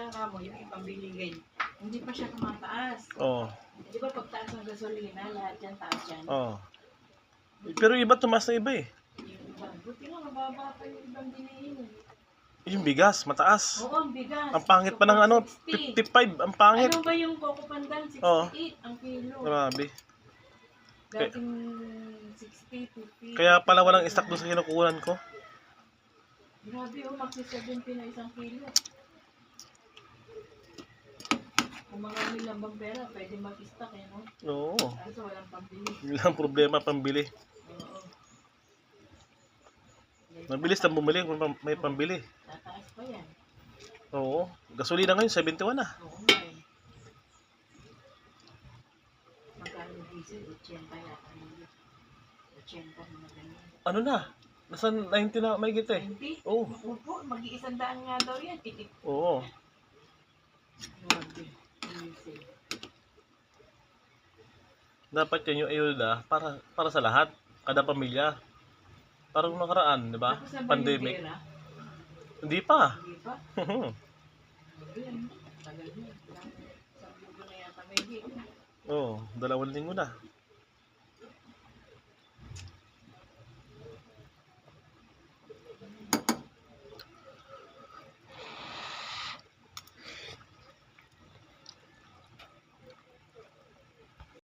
nga mo, yung ipambiligay, hindi pa siya tumataas. Oo. Di ba pagtaas ng gasolina, lahat yan taas yan? Oo. Pero iba tumaas na iba eh. Yung iba, buti nga mababa pa yung ibang bilihin. Yung bigas, mataas. Oo, ang bigas. Ang pangit pa ng ano, 60. 55, ang pangit. Ano ba yung Coco Pandan? 68 Oo. ang kilo. Grabe. Dating 60, 50. Kaya pala walang stock doon sa kinukunan ko. Grabe oh, magsi-70 na isang kilo. Kung mga nilang bang pera, pwede mag-stock eh, no? Oo. Kaso walang pambili. Walang problema pambili. Oo. Mabilis lang bumili kung may pambili. Tataas pa yan. Oo. Gasolina ngayon, 71 na. Oo nga eh. Magkano diesel? 80 yata. 80 mga ganyan. Ano na? Nasa 90 na may gito eh. 90? Oo. Opo, mag-100 nga daw yan. Oo. Grabe. Diesel. Dapat yan yung ayuda para sa lahat. Kada pamilya. Parang nakaraan, di ba? Tapos na ba yung Pandemic. pera? Hindi pa. Hindi pa? Ayan, tagal na. Isang linggo na yata may gig. Oo, 2 linggo na.